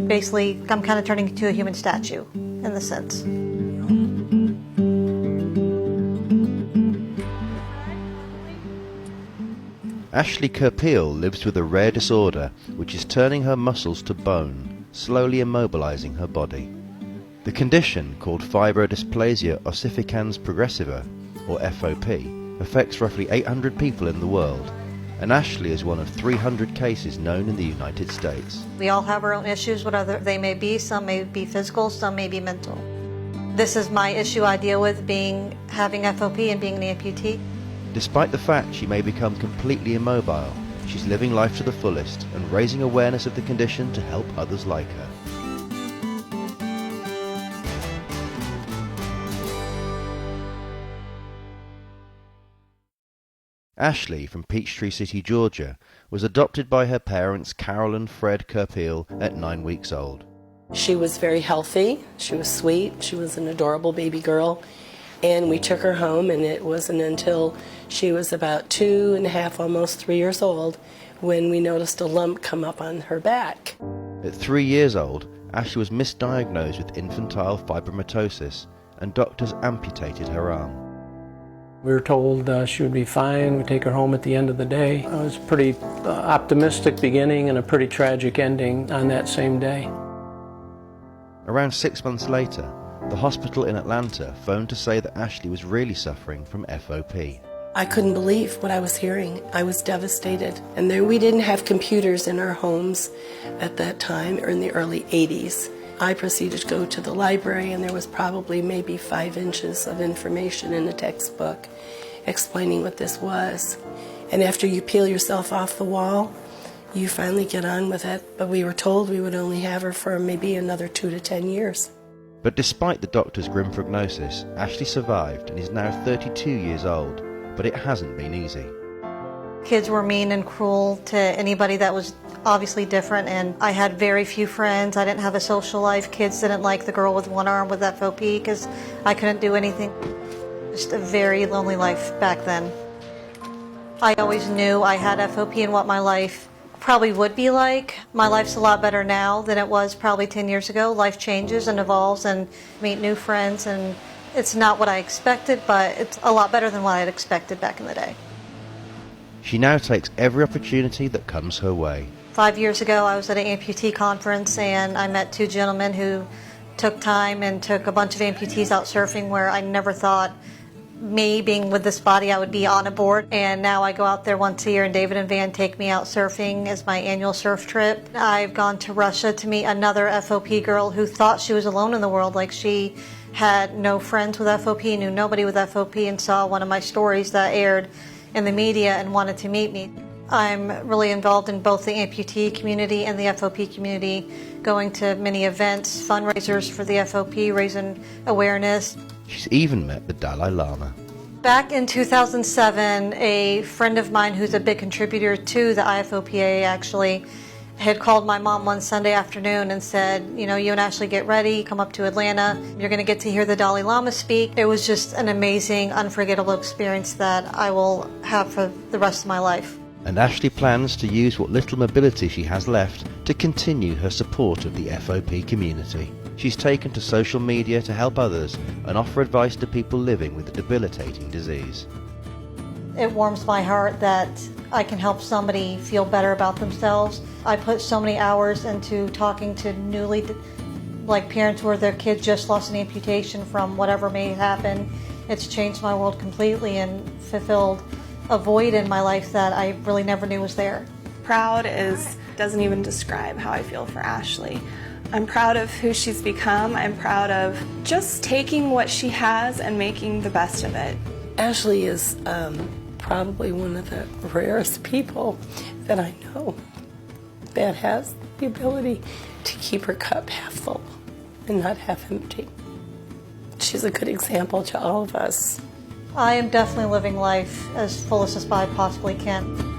Basically, I'm kind of turning into a human statue in the sense. Ashley Kerpeel lives with a rare disorder which is turning her muscles to bone, slowly immobilizing her body. The condition, called fibrodysplasia ossificans progressiva, or FOP, affects roughly 800 people in the world, and Ashley is one of 300 cases known in the United States. We all have our own issues, whatever they may be. Some may be physical, some may be mental. This is my issue I deal with, having FOP and being an amputee. Despite the fact she may become completely immobile, she's living life to the fullest and raising awareness of the condition to help others like her. Ashley, from Peachtree City, Georgia, was adopted by her parents Carol and Fred Kerpeel at 9 weeks old. She was very healthy, she was sweet, she was an adorable baby girl, and we took her home, and it wasn't until she was about 2.5, almost 3 years old, when we noticed a lump come up on her back. At 3 years old, Ashley was misdiagnosed with infantile fibromatosis, and doctors amputated her arm. We were told she would be fine. We'd take her home at the end of the day. It was a pretty optimistic beginning and a pretty tragic ending on that same day. Around 6 months later, the hospital in Atlanta phoned to say that Ashley was really suffering from FOP. I couldn't believe what I was hearing. I was devastated. And we didn't have computers in our homes at that time, or in the early 80s. I proceeded to go to the library, and there was probably maybe 5 inches of information in the textbook explaining what this was. And after you peel yourself off the wall, you finally get on with it. But we were told we would only have her for maybe another 2 to 10 years. But despite the doctor's grim prognosis, Ashley survived and is now 32 years old, but it hasn't been easy. Kids were mean and cruel to anybody that was obviously different, and I had very few friends. I didn't have a social life. Kids didn't like the girl with one arm with FOP because I couldn't do anything. Just a very lonely life back then. I always knew I had FOP and what my life probably would be like. My life's a lot better now than it was probably 10 years ago. Life changes and evolves, and meet new friends, and it's not what I expected, but it's a lot better than what I had expected back in the day. She now takes every opportunity that comes her way. 5 years ago, I was at an amputee conference, and I met 2 gentlemen who took time and took a bunch of amputees out surfing, where I never thought, me being with this body, I would be on a board. And now I go out there once a year, and David and Van take me out surfing as my annual surf trip. I've gone to Russia to meet another FOP girl who thought she was alone in the world, like she had no friends with FOP, knew nobody with FOP, and saw one of my stories that aired in the media and wanted to meet me. I'm really involved in both the amputee community and the FOP community, going to many events, fundraisers for the FOP, raising awareness. She's even met the Dalai Lama. Back in 2007, a friend of mine who's a big contributor to the IFOPA actually had called my mom one Sunday afternoon and said, you know, you and Ashley get ready, come up to Atlanta, you're going to get to hear the Dalai Lama speak. It was just an amazing, unforgettable experience that I will have for the rest of my life. And Ashley plans to use what little mobility she has left to continue her support of the FOP community. She's taken to social media to help others and offer advice to people living with a debilitating disease. It warms my heart that I can help somebody feel better about themselves. I put so many hours into talking to parents where their kids just lost an amputation from whatever may happen. It's changed my world completely and fulfilled a void in my life that I really never knew was there. Proud doesn't even describe how I feel for Ashley. I'm proud of who she's become. I'm proud of just taking what she has and making the best of it. Ashley is probably one of the rarest people that I know that has the ability to keep her cup half full and not half empty. She's a good example to all of us. I am definitely living life as full as I possibly can.